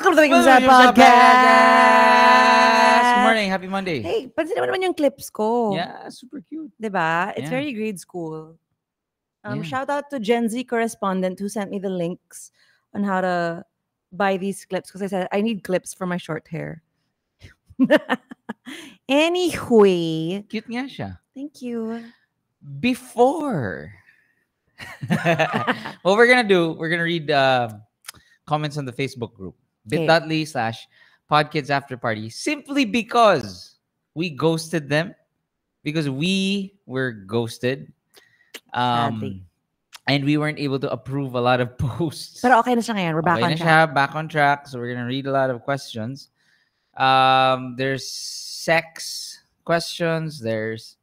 Welcome to the Gims Podcast! Good morning. Happy Monday. Hey, pansin mo naman yung clips ko. Yeah, super cute. Diba? It's Yeah. very grade school. Yeah. Shout out to Gen Z correspondent who sent me the links on how to buy these clips because I said I need clips for my short hair. Anyway. Cute nga siya. Thank you. Before. What we're gonna do, we're gonna read comments on the Facebook group. Okay. bit.ly/podkidsafterparty. Simply because we ghosted them. Because we were ghosted. Sadly. And we weren't able to approve a lot of posts. Pero okay na siya ngayon. We're back Okay on na track. siya, back on track. So we're gonna read a lot of questions. There's sex questions. There's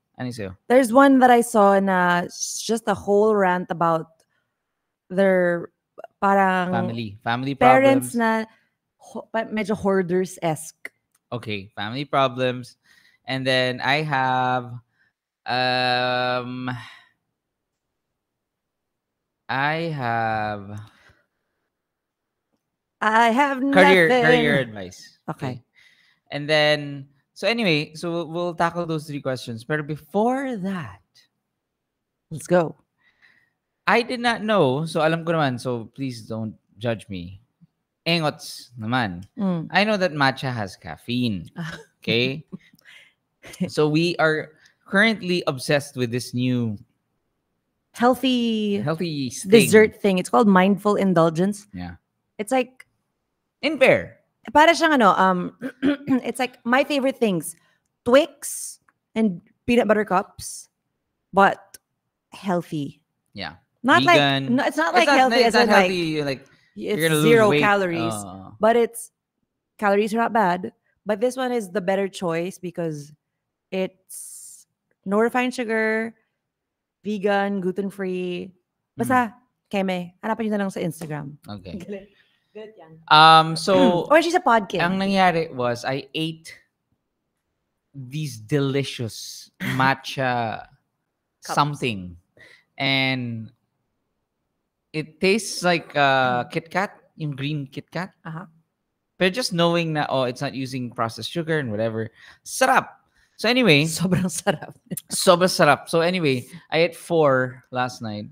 There's one that I saw na just a whole rant about their parang family parents problems. na medyo hoarders-esque. Okay, family problems. And then I have nothing. career advice. Okay. And then so anyway, so we'll tackle those three questions. But before that, Let's go. I did not know, so alam ko naman, so please don't judge me. Engots naman. I know that matcha has caffeine. Okay? So we are currently obsessed with this new Healthy thing. dessert thing. It's called mindful indulgence. Yeah. It's like In pair. para siyang it's like my favorite things. Twix and peanut butter cups, but healthy. Yeah. Not Vegan. like no, it's not like healthy as in healthy, like it's you're gonna lose zero weight. calories. But it's calories are not bad. But this one is the better choice because it's no refined sugar, vegan, gluten-free. Basta, keme. Hanapin nyo na lang sa Instagram. Okay. Good yan. So Or she's a podcast. ang nangyari was I ate these delicious matcha Cups. something, and it tastes like Kit Kat, yung green Kit Kat. But just knowing that it's not using processed sugar and whatever, sarap. So anyway, Sobrang sarap. sobrang sarap. So anyway, I ate 4 last night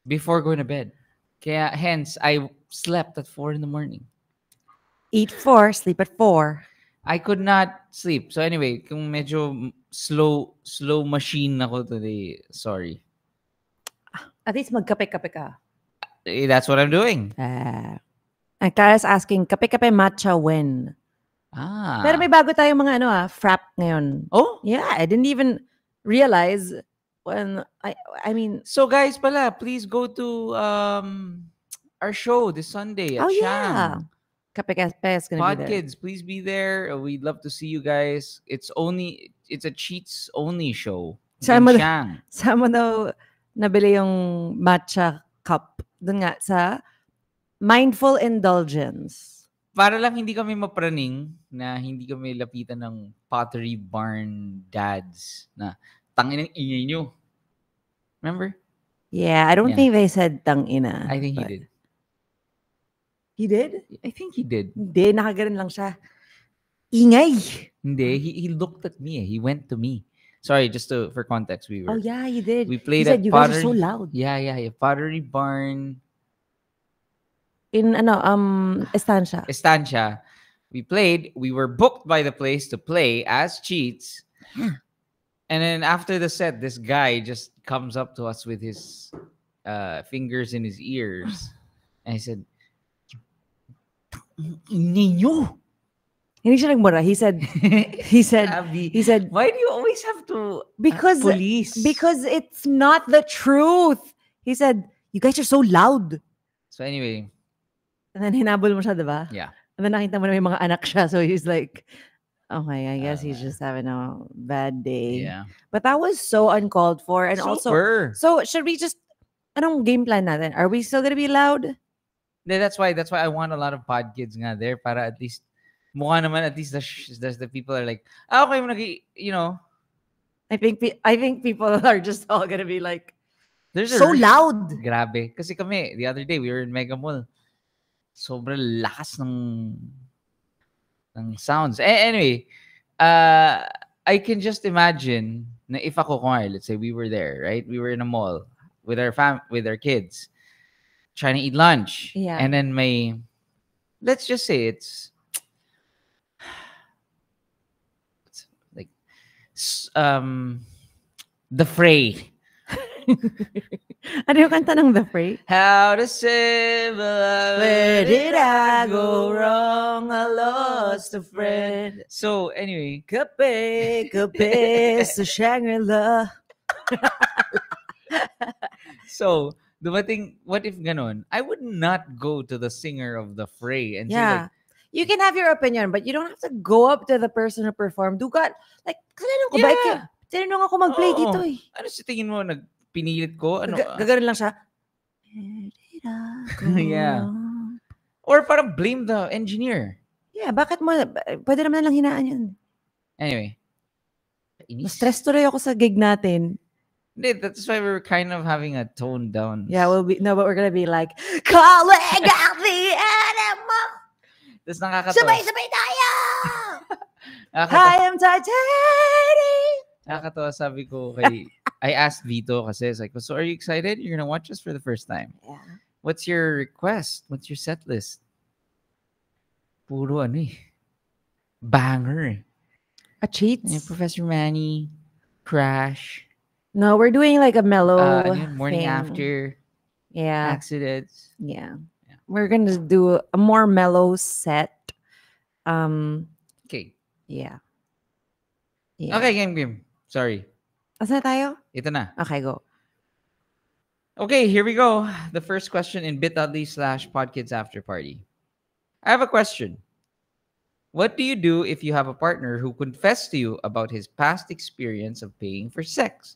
before going to bed. Kaya hence I slept at 4 in the morning. Eat 4, sleep at 4. I could not sleep. So anyway, kung medyo slow machine ako today, sorry. At least magkape-kape ka. That's what I'm doing. And Kara's asking, kape-kape matcha when? Pero may bago tayong mga frap ngayon. Oh? Yeah, I didn't even realize when I mean. So guys pala, please go to our show this Sunday at Shang. Yeah. Kape-kape is gonna be there. Podkids, please be there. We'd love to see you guys. It's a cheats only show. Saan mo Shang. daw nabili yung matcha cup? Doon nga sa Mindful Indulgence. Para lang hindi kami mapraning na hindi kami lapitan ng Pottery Barn dads na tangin ng ingay nyo. Remember? Yeah, I don't think they said tangina. I think he did. He did? I think he did. Hindi, nakaganon lang siya. Ingay! Hindi, he looked at me. He went to me. Sorry, just for context, we were. Oh yeah, he did. We played he said at you guys are so loud. Yeah, Pottery Barn. In Estancia. We played. We were booked by the place to play as cheats. And then after the set, this guy just comes up to us with his fingers in his ears. And he said, Ninyo. Hindi siya nagmura. He said, why do you always have to because police? Because it's not the truth. He said, you guys are so loud. So anyway. And then hinabol mo siya, diba? Yeah. And then nakita mo na may mga anak siya. So he's like, okay, I guess he's just having a bad day. Yeah. But that was so uncalled for. And Super. So should we just, anong game plan natin? Are we still gonna be loud? That's why I want a lot of pod kids nga there para at least mukha naman at least the people are like, okay, you know. I think people are just all gonna be like, there's so loud. Grabe. Kasi kami, the other day, we were in Mega Mall. sobrang lakas ng sounds. Anyway, I can just imagine na if ako, let's say we were there, right? We were in a mall with our kids trying to eat lunch. Yeah. And then let's just say it's like The Fray. Ano yung kanta ng The Fray? How to say, where did I go wrong? I lost a friend. So, anyway. Kape sa Shangri-La. So, dumating, what if ganon? I would not go to the singer of The Fray and say like, you can have your opinion, but you don't have to go up to the person who performed. Tinanong ko ba? Tinanong ako mag-play dito eh. Ano sa tingin mo? Pinilit ko? Ano? Gaganon lang siya. Yeah. Or parang blame the engineer. Yeah, bakit mo? Pwede naman lang hinaan yun. Anyway. Stress tuloy ako sa gig natin. That's why we're kind of having a toned down. Yeah, but we're gonna be like, calling out the animal. Tapos nakakatawa. Sabay-sabay tayo! I am Titanic! Nakakatawa, sabi ko I asked Vito kasi it's like, so are you excited? You're gonna watch us for the first time. Yeah. What's your request? What's your set list? Puro banger. A cheat? Professor Manny, Crash. No, we're doing like a mellow Morning thing. After. Yeah. Accidents. Yeah. We're gonna do a more mellow set. Okay. Yeah. Okay, game. Sorry. Asa tayo? Ito na. Okay, go. Okay, here we go. The first question in bit.ly/podkids after party. I have a question. What do you do if you have a partner who confessed to you about his past experience of paying for sex?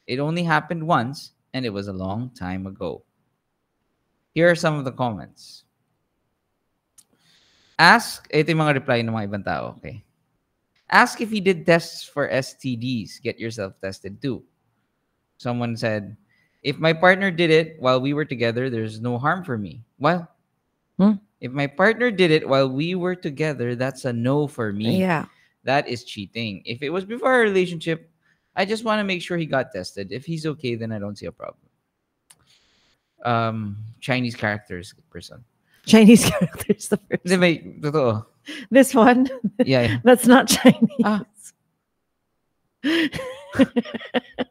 It only happened once, and it was a long time ago. Here are some of the comments. Ito yung mga reply ng mga ibang tao, okay? Ask if he did tests for STDs. Get yourself tested too. Someone said, if my partner did it while we were together, there's no harm for me. Well, if my partner did it while we were together, that's a no for me. Yeah. That is cheating. If it was before our relationship, I just want to make sure he got tested. If he's okay, then I don't see a problem. Chinese characters person. Chinese characters the first. Totoo. This one? Yeah. That's not Chinese.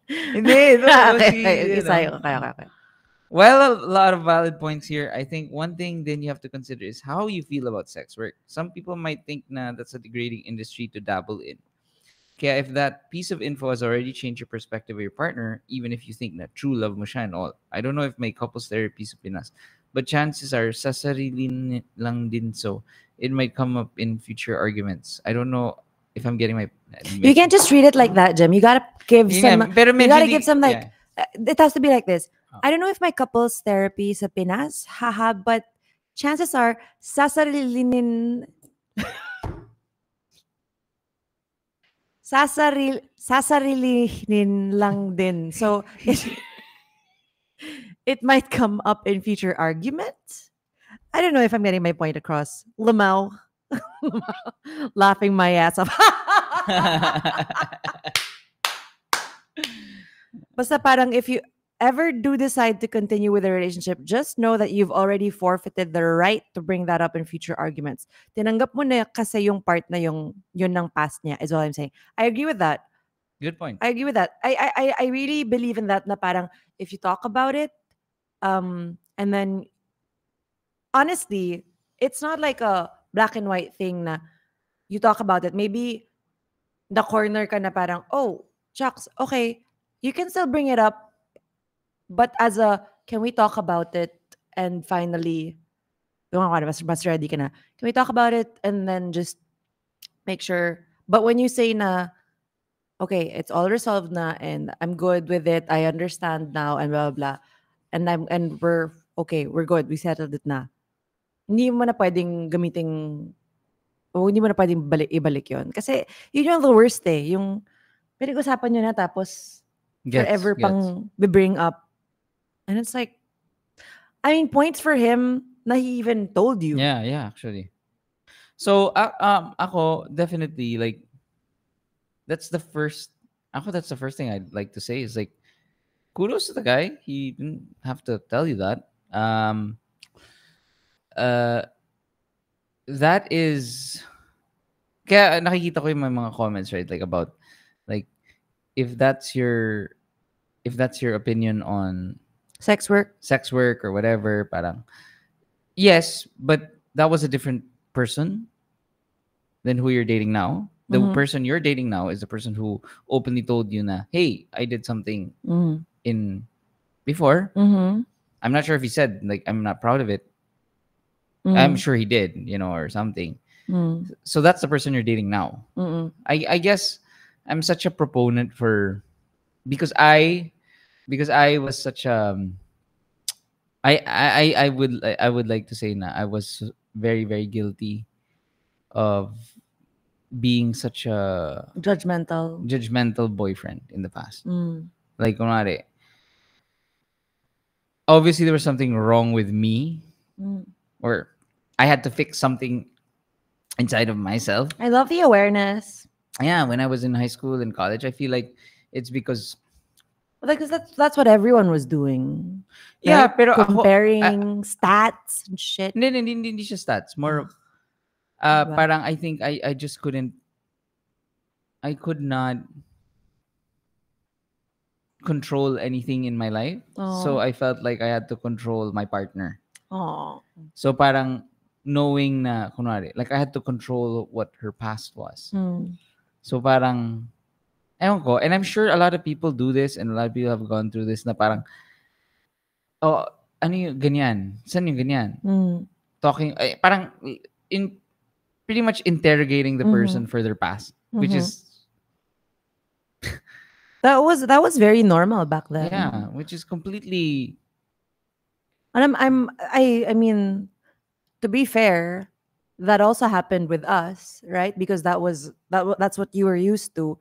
Hindi. Okay. Well, a lot of valid points here. I think one thing then you have to consider is how you feel about sex work. Some people might think that's a degrading industry to dabble in. Kaya if that piece of info has already changed your perspective of your partner, even if you think na true love mo siya and all. I don't know if may couples therapy sa Pinas, but chances are sa sarili lang din so. It might come up in future arguments. I don't know if I'm getting my... You can't just treat it like that, Jim. You gotta give some... You gotta give some like... It has to be like this. I don't know if my couples therapy sa Pinas, haha, but chances are, sasarilinin lang din. So, it might come up in future arguments. I don't know if I'm getting my point across. Lamau. Laughing my ass off. Basta parang if you ever do decide to continue with a relationship, just know that you've already forfeited the right to bring that up in future arguments. Tinanggap mo na kasi yung part na yun ng past niya is all I'm saying. I agree with that. Good point. I agree with that. I really believe in that na parang if you talk about it, and then honestly, it's not like a black and white thing na you talk about it. Maybe the corner ka na parang, oh, shucks, okay, you can still bring it up, but can we talk about it and finally, mas ready ka na. Can we talk about it and then just make sure, but when you say na, okay, it's all resolved na and I'm good with it, I understand now and blah, blah, blah, and we're okay, we're good, we settled it na. Hindi mo na pwedeng gamiting hindi mo na pwedeng ibalik yun. Kasi yun yung the worst eh. Yung pinag-usapan nyo na tapos forever pang bring up. And it's like, I mean, points for him na he even told you. Yeah, actually. So, ako, definitely, like, that's the first thing I'd like to say is like, kudos to the guy. He didn't have to tell you that. Uh, that is, kaya nakikita ko yung mga comments, right? Like about, like, if that's your opinion on Sex work. or whatever, parang, yes, but that was a different person than who you're dating now. The person you're dating now is the person who openly told you na, hey, I did something in before. I'm not sure if he said, like, I'm not proud of it. I'm sure he did, or something. So that's the person you're dating now. I guess I'm such a proponent for, because I was such I would like to say na I was very, very guilty of being such a judgmental boyfriend in the past. Like, kunwari, obviously there was something wrong with me, or I had to fix something inside of myself. I love the awareness. Yeah, when I was in high school and college, I feel like it's because that's what everyone was doing. Yeah, right? pero comparing stats and shit. Hindi siya stats. More parang I think I just I could not control anything in my life. So I felt like I had to control my partner. So parang knowing na, kunwari, like I had to control what her past was. So parang, ewan ko, and I'm sure a lot of people do this and a lot of people have gone through this na parang, oh, ano yung ganyan? Saan yung ganyan? Talking, parang, pretty much interrogating the person for their past, which is that was very normal back then. Yeah, which is completely. And I mean, to be fair, that also happened with us, right? Because that's what you were used to,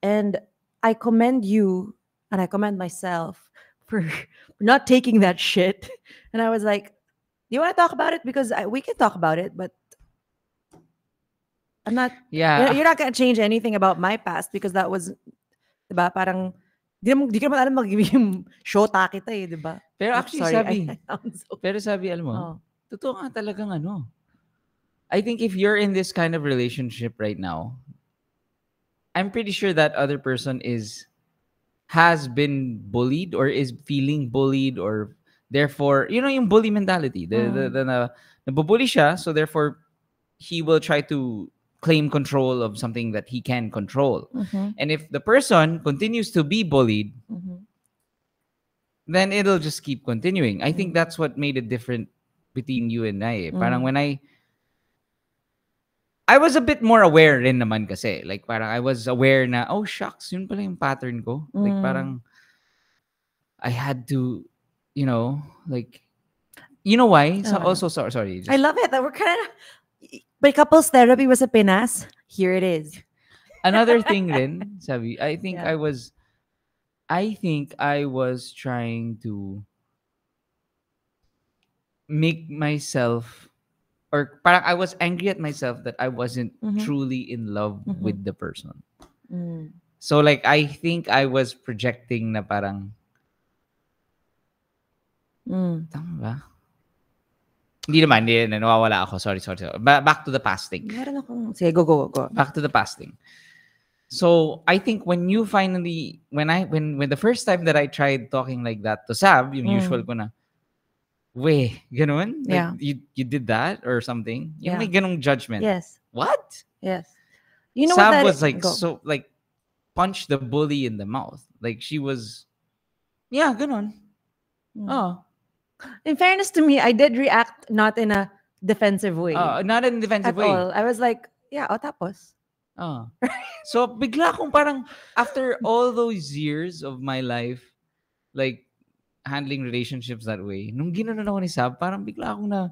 and I commend you and I commend myself for not taking that shit. And I was like, "Do you want to talk about it? Because we can talk about it, but I'm not. Yeah, you're not gonna change anything about my past because that was, diba? Parang di ka naman alam magiging shota kita eh, diba? Pero actually, sabi, alam mo, totoo nga talagang ano. I think if you're in this kind of relationship right now, I'm pretty sure that other person has been bullied or is feeling bullied, or therefore, yung bully mentality. Nabubully siya, so therefore he will try to claim control of something that he can control. And if the person continues to be bullied, then it'll just keep continuing. I think that's what made it different between you and I. Parang when I was a bit more aware rin naman kasi. Like parang I was aware na, oh shucks, yun pala yung pattern ko. Like parang I had to, like, you know why? So also, sorry. I love it that we're kind of, but couples therapy was a Pinas. Here it is. Another thing rin, sabi, I think I was trying to make myself, or parang I was angry at myself that I wasn't truly in love with the person. So like I think I was projecting na parang tama ba? Hindi naman, nawawala ako. Sorry. Back to the past thing. Sige, go. Back to the past thing. So I think when you finally, when the first time that I tried talking like that to Sab, yung usual ko na, weh, ganun? Yeah. Like, you did that or something? Yung Yeah. may ganung judgment. Yes. What? Yes. You know Sab what was like, so, like, punch the bully in the mouth. Like, she was, yeah, ganun. Oh. In fairness to me, I did react not in a defensive way. Not in a defensive way. All. I was like, yeah, tapos. So, bigla akong parang, after all those years of my life, like, handling relationships that way, nung ginanon ako ni Sab, parang bigla akong na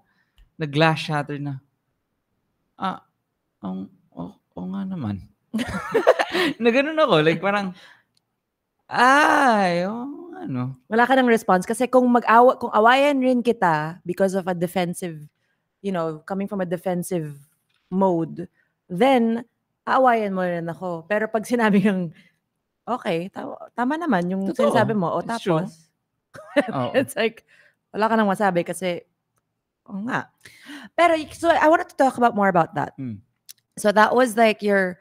glass shatter na, nga naman. Na ganun ako, like parang, ano? Wala ka ng response kasi kung awayan rin kita because of a defensive, coming from a defensive mode, then aawayan mo rin ako. Pero pag sinabi ng, okay, tama naman yung Totoo. sinasabi mo, It's true. tapos, it's like, wala ka nang masabi kasi, nga. Pero, so I wanted to talk more about that. So that was like your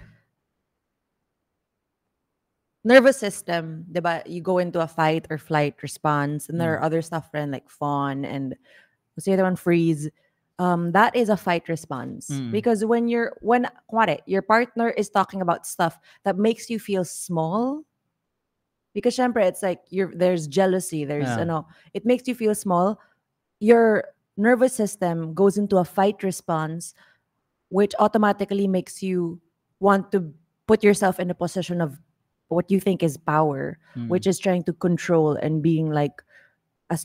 nervous system, diba? You go into a fight or flight response, and there are other stuff like fawn and what's the other one, freeze. That is a fight response because when your partner is talking about stuff that makes you feel small, because syempre it's like there's jealousy, it makes you feel small. Your nervous system goes into a fight response, which automatically makes you want to put yourself in a position of what you think is power, which is trying to control and being like,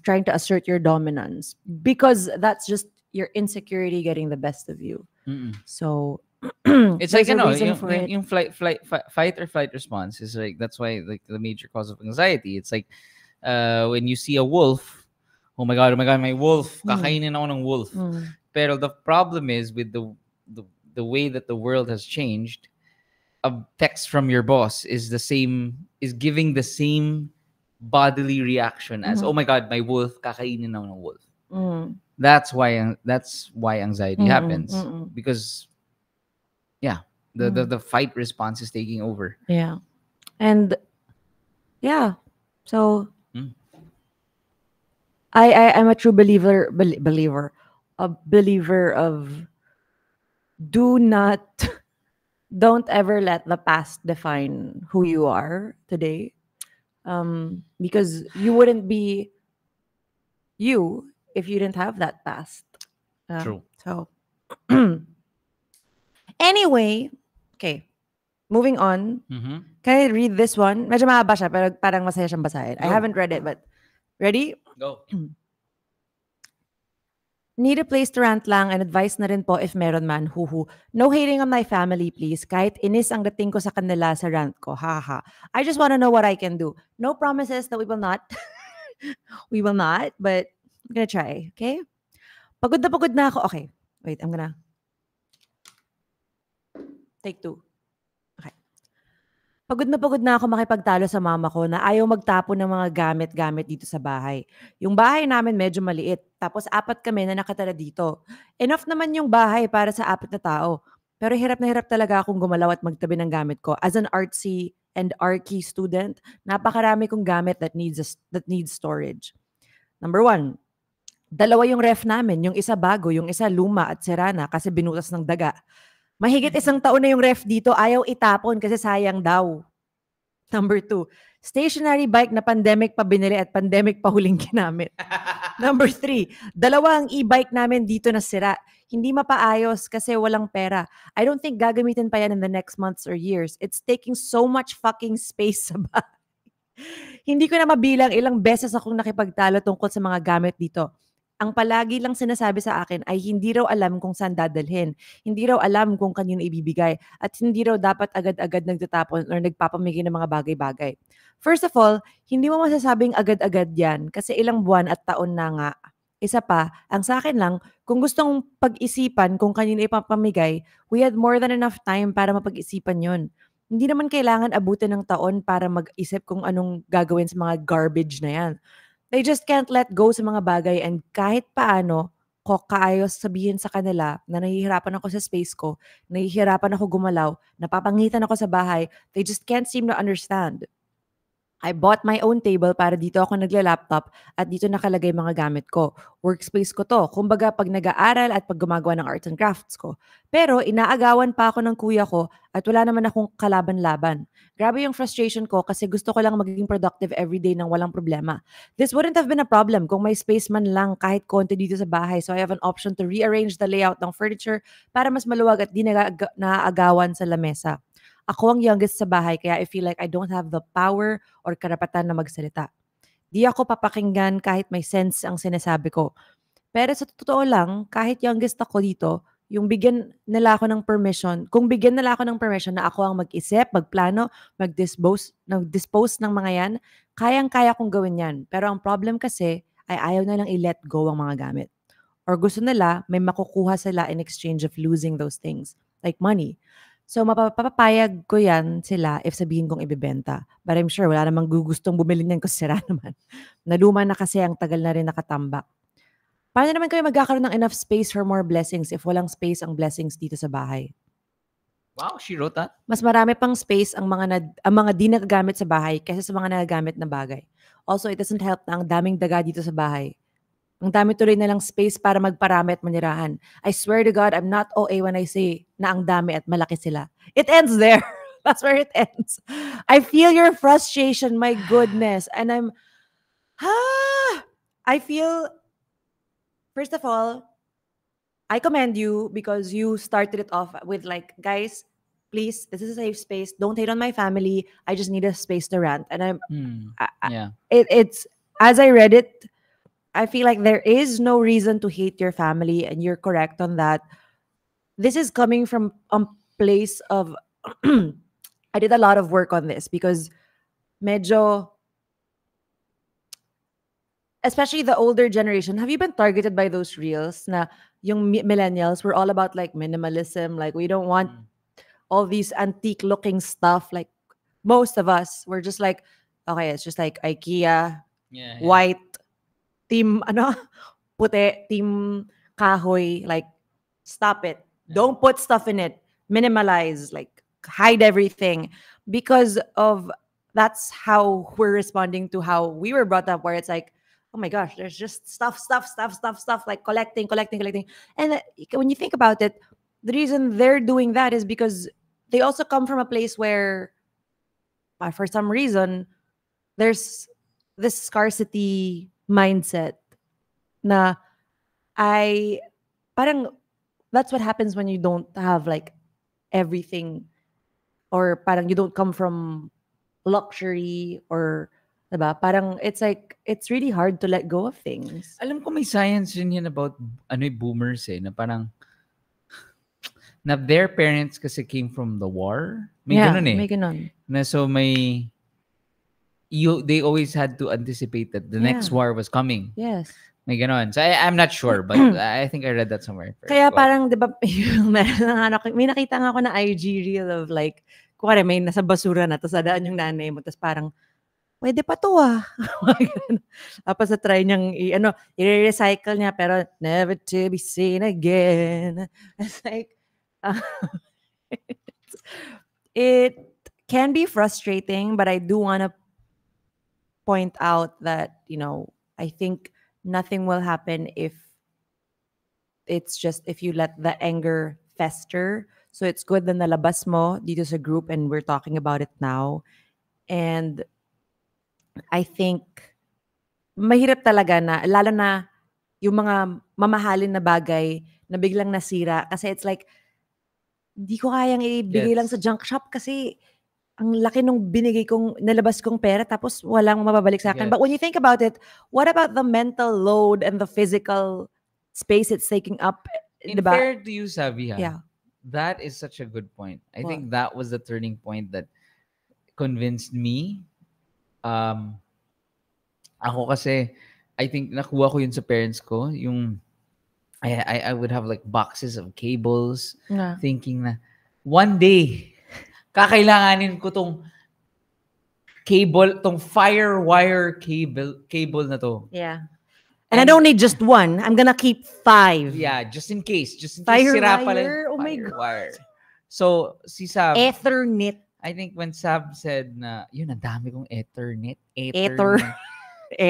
trying to assert your dominance, because that's just your insecurity getting the best of you. So it's like, yung fight or flight response is like, that's why like the major cause of anxiety. It's like when you see a wolf, oh my god, my wolf, kakainin ako ng wolf. Pero the problem is with the way that the world has changed, a text from your boss is giving the same bodily reaction as, oh my god, my wolf, kakainin ako ng wolf. That's why anxiety happens, because the fight response is taking over. Yeah. And so I'm a true believer of don't ever let the past define who you are today. Because you wouldn't be you if you didn't have that past. True. So anyway, okay. Moving on. Can I read this one? Medyo mahaba siya, pero parang masaya siyang basahin. I haven't read it, but ready? Go. Need a place to rant lang and advice na rin po if meron man, huhu. No hating on my family, please. Kahit inis ang dating ko sa kanila sa rant ko. Haha. I just want to know what I can do. No promises that we will not. We will not, but I'm gonna try. Okay? Pagod na ako. Okay. Wait, I'm gonna take 2. Okay. Pagod na ako makipagtalo sa mama ko na ayaw magtapon ng mga gamit-gamit dito sa bahay. Yung bahay namin medyo maliit, tapos 4 kami na nakatira dito. Enough naman yung bahay para sa 4 na tao. Pero hirap na hirap talaga akong gumalaw at magtabi ng gamit ko. As an artsy and arky student, napakarami kong gamit that needs storage. Number 1, 2 yung ref namin. Yung isa bago, yung isa luma at sira na kasi binutas ng daga. Mahigit 1 taon na yung ref dito, ayaw itapon kasi sayang daw. Number 2, stationary bike na pandemic pa binili at pandemic pa huling ginamit. Number 3, 2 ang e-bike namin dito na sira. Hindi mapaayos kasi walang pera. I don't think gagamitin pa yan in the next months or years. It's taking so much fucking space sa bahay. Hindi ko na mabilang ilang beses akong nakipagtalo tungkol sa mga gamit dito. Ang palagi lang sinasabi sa akin ay hindi raw alam kung saan dadalhin. Hindi raw alam kung kanino ibibigay. At hindi raw dapat agad-agad nagtatapon or nagpapamigay ng mga bagay-bagay. First of all, hindi mo masasabing agad-agad yan kasi ilang buwan at taon na nga. Isa pa, ang sa akin lang, kung gustong pag-isipan kung kanino ipapamigay, we had more than enough time para mapag-isipan yon. Hindi naman kailangan abutin ng taon para mag-isip kung anong gagawin sa mga garbage na yan. They just can't let go sa mga bagay, and kahit paano ko kaayos sabihin sa kanila na nahihirapan ako sa space ko, nahihirapan ako gumalaw, napapangitan ako sa bahay, they just can't seem to understand. I bought my own table para dito ako nagla-laptop at dito nakalagay mga gamit ko. Workspace ko to. Kumbaga pag nag-aaral at pag gumagawa ng arts and crafts ko. Pero inaagawan pa ako ng kuya ko at wala naman akong kalaban-laban. Grabe yung frustration ko kasi gusto ko lang maging productive everyday nang walang problema. This wouldn't have been a problem kung may space man lang kahit konti dito sa bahay, so I have an option to rearrange the layout ng furniture para mas maluwag at di naaagawan sa lamesa. Ako ang youngest sa bahay kaya I feel like I don't have the power or karapatan na magsalita. Di ako papakinggan kahit may sense ang sinasabi ko. Pero sa totoo lang, kahit youngest ako dito, yung bigyan nila ako ng permission, kung bigyan nila ako ng permission na ako ang mag-isip, magplano, mag-dispose ng mga yan, kayang-kaya kong gawin yan. Pero ang problem kasi ay ayaw na lang i-let go ang mga gamit. Or gusto nila, may makukuha sila in exchange of losing those things, like money. So, mapapapayag ko yan sila if sabihin kong ibibenta. But I'm sure wala namang gugustong bumili niyan kasi sira naman. Naluma na kasi ang tagal na rin nakatambak. Paano naman kayo magkakaroon ng enough space for more blessings if walang space ang blessings dito sa bahay? Wow, she wrote that? Mas marami pang space ang mga di nagagamit sa bahay kaysa sa mga nagagamit na bagay. Also, it doesn't help na ang daming daga dito sa bahay. Ang dami tuloy na lang space para magparami at manirahan. I swear to God, I'm not OA when I say na ang dami at malaki sila. It ends there. That's where it ends. I feel your frustration, my goodness. And I feel, first of all, I commend you because you started it off with like, guys, please, this is a safe space. Don't hate on my family. I just need a space to rant. And it's, as I read it, I feel like there is no reason to hate your family, and you're correct on that. This is coming from a place of, I did a lot of work on this because medyo, especially the older generation, have you been targeted by those reels na yung millennials were all about like minimalism, like we don't want all these antique looking stuff. Like most of us were just like, okay, it's just like IKEA, white, team puti, team kahoy, like stop it. Don't put stuff in it. Minimalize, like hide everything. Because of that's how we're responding to how we were brought up, where it's like, oh my gosh, there's just stuff, like collecting. And when you think about it, the reason they're doing that is because they also come from a place where, for some reason, there's this scarcity mindset na parang that's what happens when you don't have like everything, or parang you don't come from luxury, or diba? Parang it's like it's really hard to let go of things. Alam ko may science rin yan about boomers na parang na their parents kasi came from the war. May ganun may ganun. Na so they always had to anticipate that the next war was coming. Yes. May ganon. So I'm not sure, but I think I read that somewhere. Kaya parang, di ba, may nakita nga ako na IG reel of like, kuwari may nasa basura na, tapos adaan yung nanay mo, tapos parang, pwede pa to Tapos na try niyang, i-recycle niya, pero never to be seen again. It's like, it can be frustrating, but I do want to point out that, I think nothing will happen if you let the anger fester. So it's good na nalabas mo dito sa group and we're talking about it now. And I think mahirap talaga na, lalo na yung mga mamahalin na bagay na biglang nasira. Kasi it's like, di ko kayang ibigay lang sa junk shop kasi ang laki nung nalabas kong pera tapos walang mababalik sa akin. Yes. But when you think about it, what about the mental load and the physical space it's taking up? In fair to you, Sabi, that is such a good point. I think that was the turning point that convinced me. Ako kasi, I think nakuha ko yun sa parents ko. Yung, I would have like boxes of cables, thinking na, one day, kakailanganin ko tong cable, tong firewire cable na to. Yeah. And I don't need just one. I'm gonna keep 5. Yeah, just in case sira pala. Oh my God. So, si Sab, Ethernet. I think when Sab said na, yun, ang dami kong Ethernet.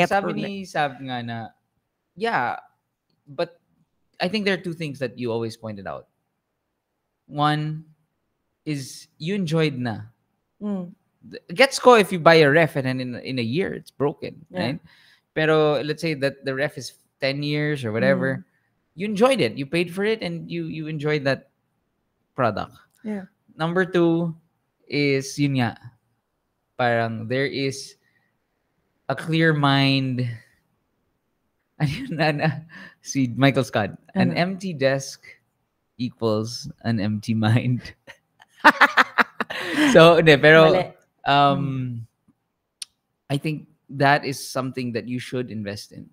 Sabi ni Sab nga na, yeah, but I think there are two things that you always pointed out. One is you enjoyed na. Gets ko if you buy a ref and then in a year it's broken, right? Pero let's say that the ref is 10 years or whatever, you enjoyed it, you paid for it, and you enjoyed that product. Yeah. Number 2 is yun nga, parang there is a clear mind. Si Michael Scott, an empty desk equals an empty mind. So, pero Mali. I think that is something that you should invest in.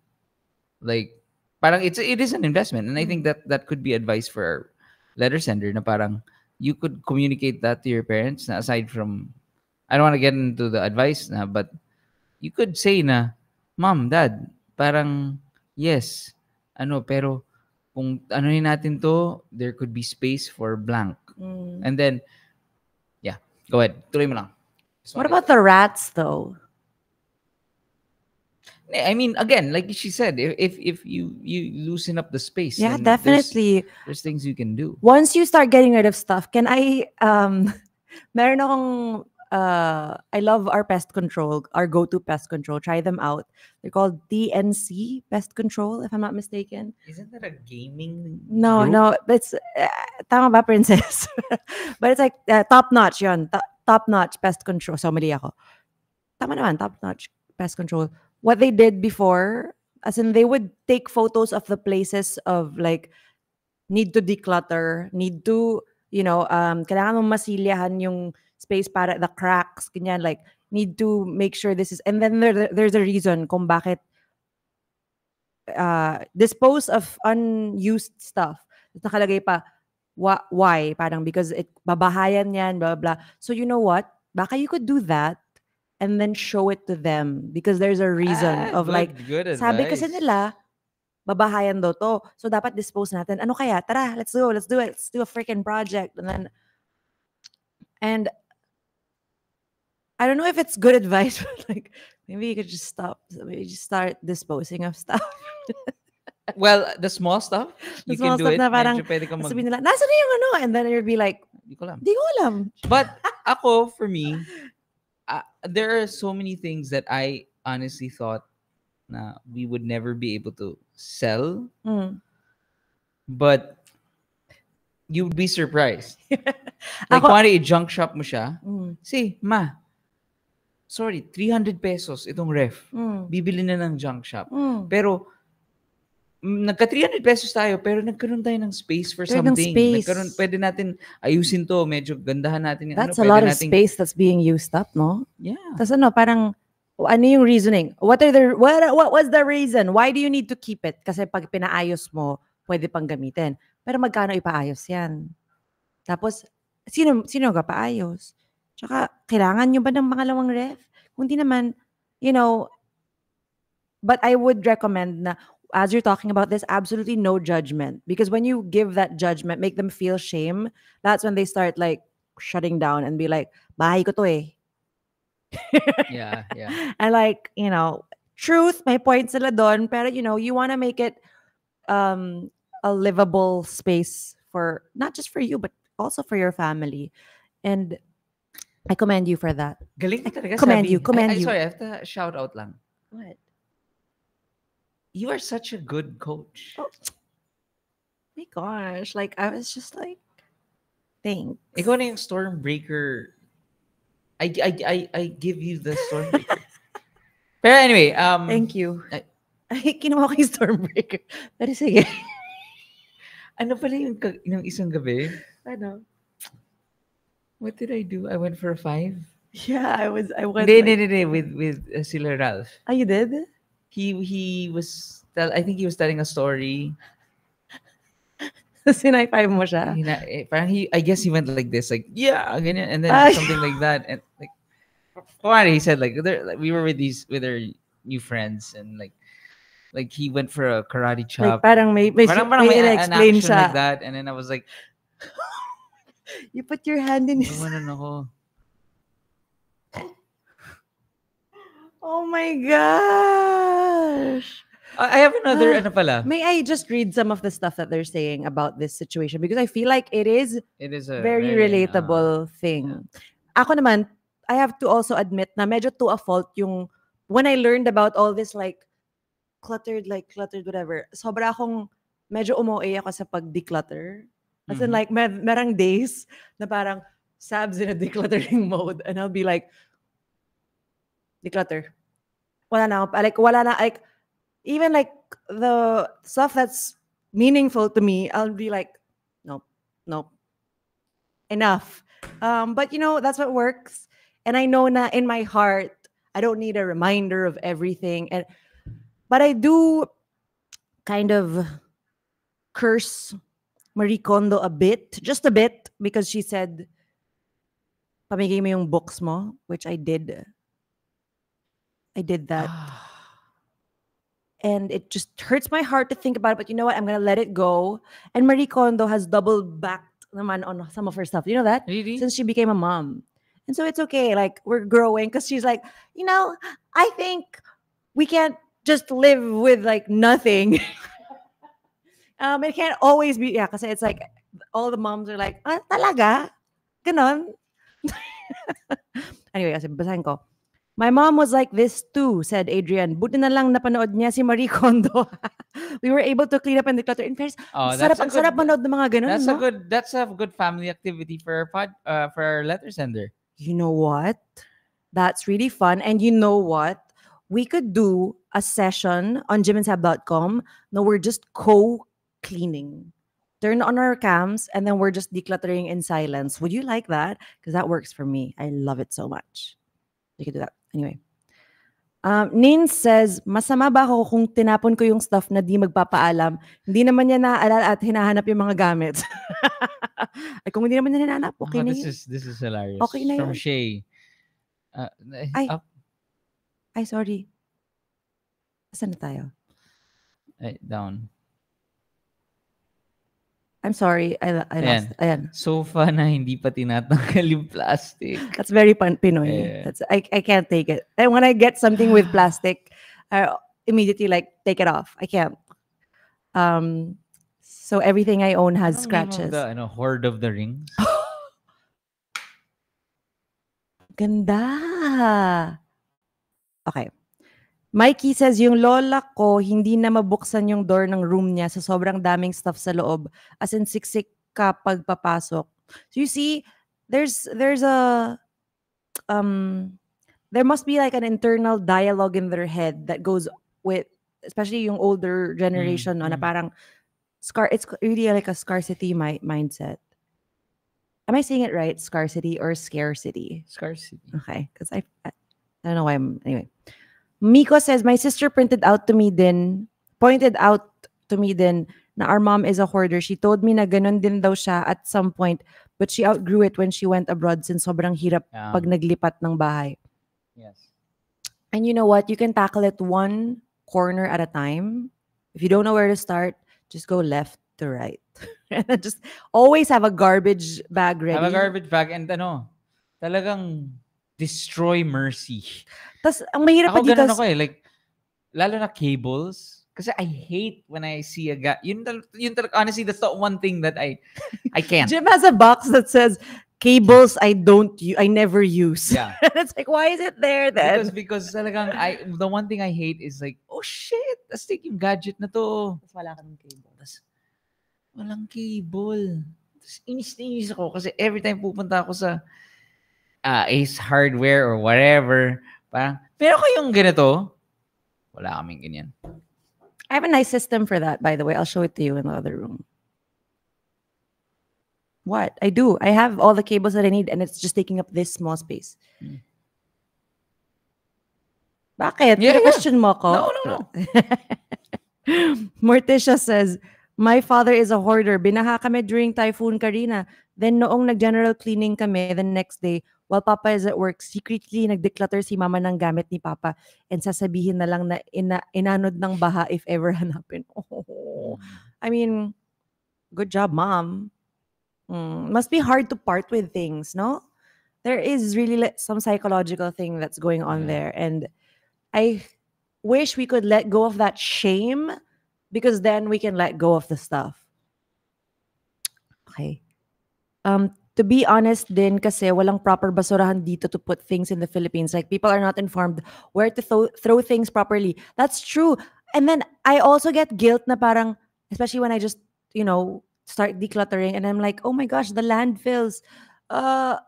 Like, parang it is an investment, and I think that could be advice for our letter sender. Na parang you could communicate that to your parents. Na aside from, I don't want to get into the advice na, but you could say na, Mom, Dad, parang yes, pero kung natin to, there could be space for blank, and then yeah, go ahead, tuloy mo lang. What about the rats though? I mean, again, like she said, if you loosen up the space, yeah, then definitely. There's things you can do. Once you start getting rid of stuff, can I meron akong I love our pest control, our go-to pest control. Try them out. They're called DNC Pest Control, if I'm not mistaken. Isn't that a gaming No, group? no, it's tama ba, princess? But it's like top notch yun. Top notch pest control. So mali ako. Tama naman, top notch pest control. What they did before, as in they would take photos of the places of like need to declutter, need to, kailangan mong masilyahan yung space para the cracks, ganyan, like need to make sure this is, and then there's a reason kung bakit dispose of unused stuff. Nakalagay pa, why? Parang because it babahayan yan, blah, blah, blah. So you know what? Baka you could do that and then show it to them because there's a reason of good sabi advice. kasi nila, babahayan daw to. So dapat dispose natin. Ano kaya? Tara, let's do it. Let's do a freaking project. And I don't know if it's good advice, but like maybe you could just stop. Maybe just start disposing of stuff. Well, the small stuff, you can do it. Na parang, Medyo pwede kang sabihin nila, nasa na yung ano? And then you'll be like, Di ko alam. Di ko alam. But ako, for me, there are so many things that I honestly thought na we would never be able to sell. But you would be surprised. Like, kuwari, junk shop mo siya. Say, ma, sorry, 300 pesos itong ref. Bibili na ng junk shop. Pero, nagka 300 pesos tayo, pero nagkaroon tayo ng space for something. Nagkaroon, pwede natin ayusin to, medyo gandahan natin. That's a lot of space that's being used up, no? Yeah. Tapos parang, ano yung reasoning? What was the reason? Why do you need to keep it? Kasi pag pinaayos mo, pwede pang gamitin. Pero magkano ipaayos yan? Tapos, sino ka paayos? Tsaka, kailangan nyo ba ng pangalawang ref? Kung di naman, but I would recommend na, as you're talking about this, absolutely no judgment. Because when you give that judgment, make them feel shame, that's when they start like shutting down and be like, bahay ko to eh. Yeah. And like, truth, may point sila doon, pero you want to make it a livable space for, not just for you, but also for your family. And I commend you for that. Galing ka talaga. Commend you. Sorry, I have to shout out lang. What? You are such a good coach. Oh my gosh. Like, I was just like, thanks. Ikaw na yung Stormbreaker. I give you the Stormbreaker. Pero anyway, thank you. Ay, kinuha ko yung Stormbreaker. Pero sige. Ano pala yung isang gabi? Ano? What did I do? I went for a 5? Yeah, I went. Hindi. With sila Ralph. Oh, you did? He was, I think he was telling a story. Sinay-5 mo siya. I guess he went like this, like, yeah, ganyan, and then something like that. And like, he said, like, we were with our new friends, and like he went for a karate chop. Like, parang may explain siya. Like that, and then I was like, you put your hand in his... Oh my gosh. I have another May I just read some of the stuff that they're saying about this situation? Because I feel like it is a very relatable thing. Yeah. Ako naman, I have to also admit na medyo to a fault yung when I learned about all this like cluttered whatever. Sobra akong medyo umo-a ako sa pag-declutter. As in like merang days na parang Sab's in a decluttering mode and I'll be like declutter. Wala na, even like the stuff that's meaningful to me, I'll be like, nope, Nope. Enough. But that's what works. And I know na in my heart, I don't need a reminder of everything. But I do kind of curse Marie Kondo a bit, just a bit, because she said, pamigay mo yung books mo, which I did. I did that. And it just hurts my heart to think about it. But you know what? I'm going to let it go. And Marie Kondo has doubled back naman on some of her stuff. You know that? Really? Since she became a mom. And so it's okay. Like, we're growing because she's like, I think we can't just live with like nothing. It can't always be, because it's like all the moms are like, talaga? Ganon? Anyway, kasi basahin ko. My mom was like this too, said Adrian. Buti na lang napanood niya si Marie Kondo. We were able to clean up and declutter. In fairness, sarap manood ng mga ganun, That's a good family activity for our letter sender. You know what? That's really fun. And you know what? We could do a session on jimandsab.com. No, we're just co-cleaning. Turn on our cams and then we're just decluttering in silence. Would you like that? Because that works for me. I love it so much. You could do that. Anyway. Nin says, masama ba ako kung tinapon ko yung stuff na di magpapaalam? Hindi naman niya naaalala at hinahanap yung mga gamit. Ay, kung hindi naman niya hinahanap, okay na yun. This is hilarious. Okay na yun. From Shay. Ay, sorry. Saan na tayo? Down. I'm sorry. I lost. Ayan. Sofa na hindi pa tinatanggal yung plastic. That's very Pinoy. I can't take it. And when I get something with plastic, I immediately take it off. I can't. So everything I own has scratches. The Horde of the Rings. Ganda. Okay. Mikey says, yung lola ko, hindi na mabuksan yung door ng room niya sa sobrang daming stuff sa loob. As in, siksik ka pagpapasok. So you see, there's a, there must be like an internal dialogue in their head that goes with, especially yung older generation, na parang, it's really like a scarcity mindset. Am I saying it right? Scarcity or scarcity? Scarcity. Okay. Because I don't know why anyway. Miko says, my sister pointed out to me din na our mom is a hoarder. She told me na ganun din daw siya at some point, but she outgrew it when she went abroad since sobrang hirap pag naglipat ng bahay. Yes. And you know what? You can tackle it one corner at a time. If you don't know where to start, just go left to right. And just always have a garbage bag ready. Have a garbage bag and talagang destroy mercy. Tas ang mahirap pa dito. Ako like lalo na cables kasi I hate when I see a guy. Yun honestly that's the one thing that I can't. Jim has a box that says cables I never use. Yeah. And it's like, why is it there then? Because talagang the one thing I hate is like, oh shit, let's take yung gadget na to. Tas wala ka ng cable. Tas walang cable. Tas inis ako kasi every time pupunta ako sa Ace Hardware or whatever, parang, pero kayong ganito, wala kaming ganyan. I have a nice system for that, by the way. I'll show it to you in the other room. What? I do. I have all the cables that I need and it's just taking up this small space. Bakit? Yeah. Question mo ko? No. Morticia says, my father is a hoarder. Binaha kami during Typhoon Karina. Then noong nag-general cleaning kami the next day, while Papa is at work, secretly nag-declutter si Mama ng gamit ni Papa and sasabihin na lang na inanod ng baha if ever hanapin. Oh. I mean, good job, Mom. Must be hard to part with things, no? There is really some psychological thing that's going on there. And I wish we could let go of that shame because then we can let go of the stuff. Okay. To be honest din kasi walang proper basurahan dito to put things in the Philippines. Like people are not informed where to throw things properly. That's true. And then I also get guilt na parang, especially when I just, start decluttering and I'm like, oh my gosh, the landfills. And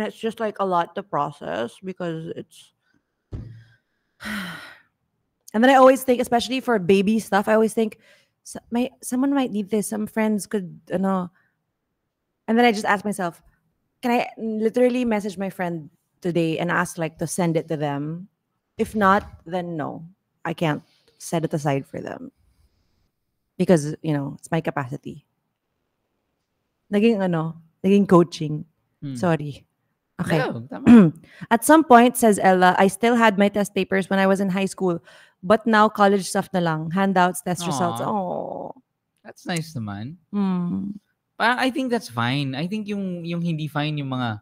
it's just like a lot to process because it's... And then I always think, especially for baby stuff, I always think, someone might need this. Some friends could, And then I just asked myself, can I literally message my friend today and ask like to send it to them? If not, then no, I can't set it aside for them because it's my capacity. Naging coaching. Sorry. Okay. No, At some point, says Ella, I still had my test papers when I was in high school, but now college stuff na lang, handouts, test results. Oh, that's nice naman. Hmm. I think that's fine. I think yung hindi fine yung mga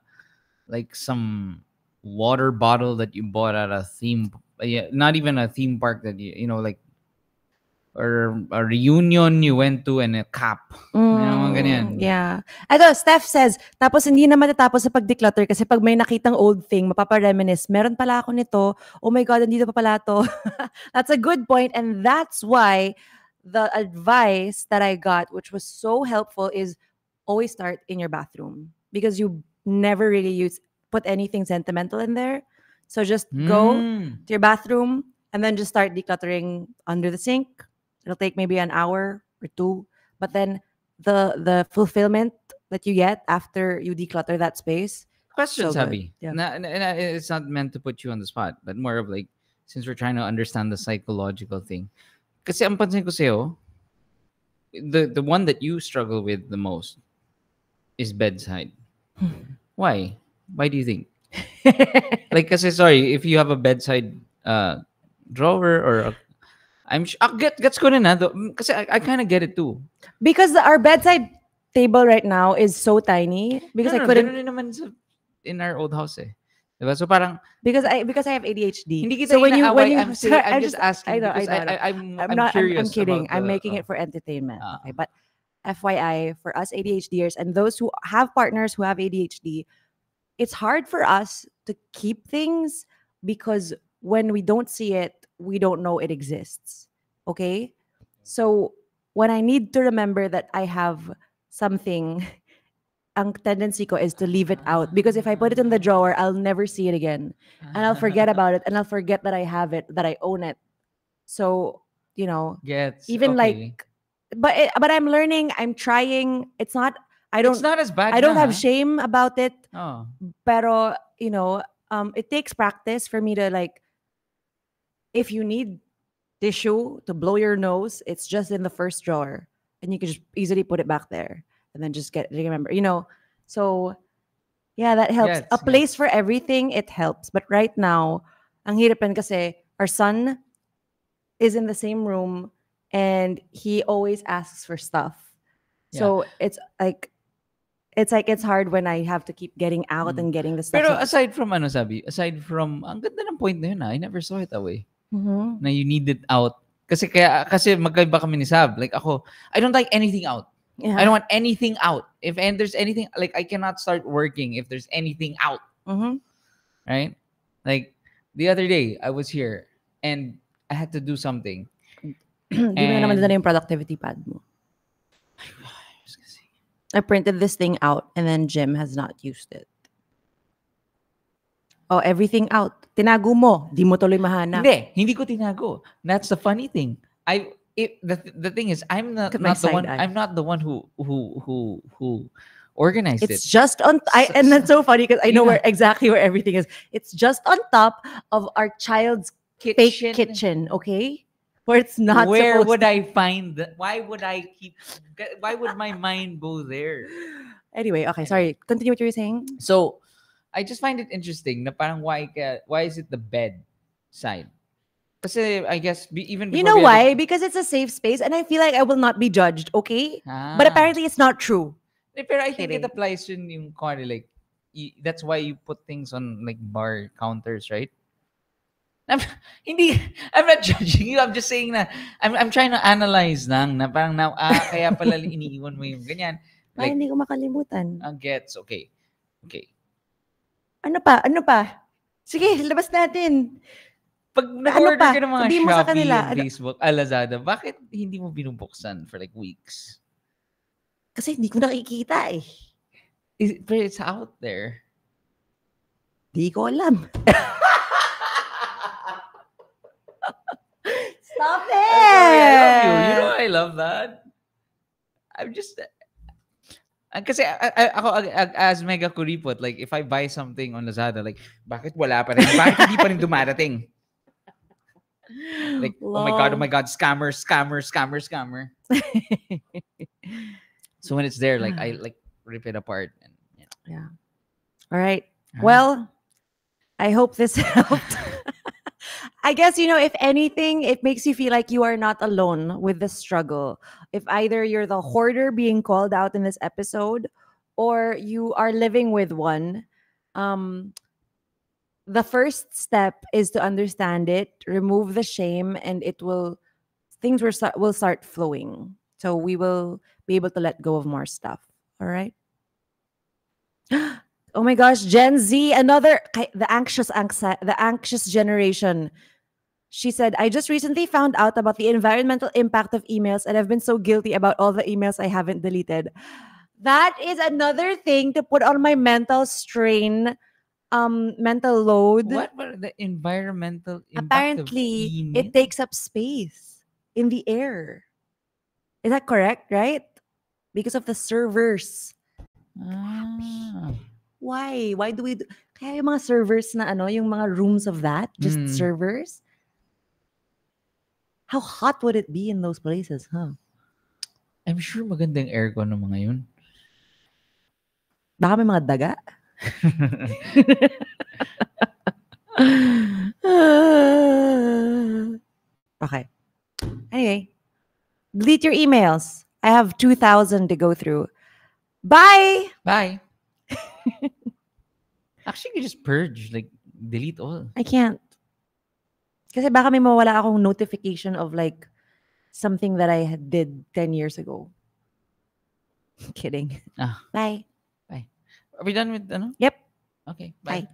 like some water bottle that you bought at a theme, not even a theme park that like or a reunion you went to and a cap. Mga ganyan. Yeah. Ito, Steph says, tapos hindi na matatapos sa pag-declutter kasi pag may nakitang old thing, mapapa-reminisce. Meron pala ako nito. Oh my God, nandito pa pala to. That's a good point. And that's why the advice that I got, which was so helpful, is always start in your bathroom. Because you never really put anything sentimental in there. So just go to your bathroom and then just start decluttering under the sink. It'll take maybe an hour or two. But then the fulfillment that you get after you declutter that space. Question, Sabi. Yeah. It's not meant to put you on the spot, but more of like, since we're trying to understand the psychological thing. Kasi ang pansin ko sa'yo, the one that you struggle with the most is bedside. Why? Why do you think? Like, kasi sorry, if you have a bedside drawer or gets ko rin na, kasi I kind of get it too. Because our bedside table right now is so tiny. Because I couldn't. Ganun naman in our old house eh. Diba? So parang because I have ADHD. Hindi kita so when you I'm just asking because I'm curious. I'm kidding. I'm making it for entertainment. Okay, but FYI for us ADHDers and those who have partners who have ADHD, it's hard for us to keep things because when we don't see it, we don't know it exists. Okay? So when I need to remember that I have something, ang tendency ko is to leave it out because if I put it in the drawer, I'll never see it again. And I'll forget about it and I'll forget that I have it, that I own it. So, but I'm learning, I'm trying. It's not as bad. I don't have shame about it. Oh. Pero, it takes practice for me to like, if you need tissue to blow your nose, it's just in the first drawer and you can just easily put it back there and then just remember, so yeah, that helps. A place for everything, it helps. But right now, ang hirapan kasi our son is in the same room and he always asks for stuff. Yeah. So it's hard when I have to keep getting out and getting the stuff. Pero aside from ang ganda ng point na yun, I never saw it that way. Mm-hmm. Na you need it out. Kasi magkaiba kami ni Sab. Like ako, I don't like anything out. Yeah. I don't want anything out. And there's anything, like I cannot start working if there's anything out. Mm-hmm. Right? Like the other day, I was here and I had to do something. Di mo na naman dala yung productivity pad mo. I printed this thing out and then Jim has not used it. Oh, everything out. Tinago mo. Di mo tuloy mahanap. Hindi ko tinago. That's the funny thing. The thing is, I'm not the one. I'm not the one who organized it. It's just on. And that's so funny because I know exactly where everything is. It's just on top of our child's fake kitchen. Okay, where it's not. Where would I find that? Why would my mind go there? Anyway, okay. Sorry. Continue what you were saying. So, I just find it interesting. Na parang why is it the bed side? Kasi I guess even you know why? Because it's a safe space and I feel like I will not be judged, okay? But apparently it's not true. Pero I think it applies yun yung like that's why you put things on like bar counters, right? I'm not judging you. I'm just saying na I'm trying to analyze lang na parang now kaya pala iniiwan mo yung ganyan. Like, hindi ko makalimutan. Gets okay. Ano pa? Sige, labas natin. Pag nag-order ka ng mga Shopee and Facebook, Lazada, bakit hindi mo binubuksan for like weeks? Kasi hindi ko nakikita eh. But it's out there. Di ko alam. Stop it! I love you. You know I love that. Kasi ako as mega kuripot, like if I buy something on Lazada, like bakit wala pa rin? Bakit hindi pa rin dumarating? Like, oh my God, scammer. So when it's there, like I like rip it apart. And, Yeah. All right. Well, I hope this helped. I guess, if anything, it makes you feel like you are not alone with the struggle. If either you're the hoarder being called out in this episode or you are living with one, the first step is to understand it, remove the shame, and things will start flowing. So we will be able to let go of more stuff. All right. Oh my gosh, Gen Z, the anxious generation. She said, I just recently found out about the environmental impact of emails and I've been so guilty about all the emails I haven't deleted. That is another thing to put on my mental strain, mental load. What were the environmental impact Apparently, of email? it takes up space in the air. Is that correct, right? Because of the servers. Why? Why do we kaya yung mga servers na yung mga rooms of that, just servers? How hot would it be in those places, huh? I'm sure magandang aircon ng mga yun. Baka may mga daga? Okay. Anyway, delete your emails. I have 2,000 to go through. Bye! Bye! Actually, you just purge. Like, delete all. I can't. Kasi baka may mawala akong notification of like something that I did 10 years ago. Kidding. Bye. Bye. Are we done with ano? Yep. Okay. Bye.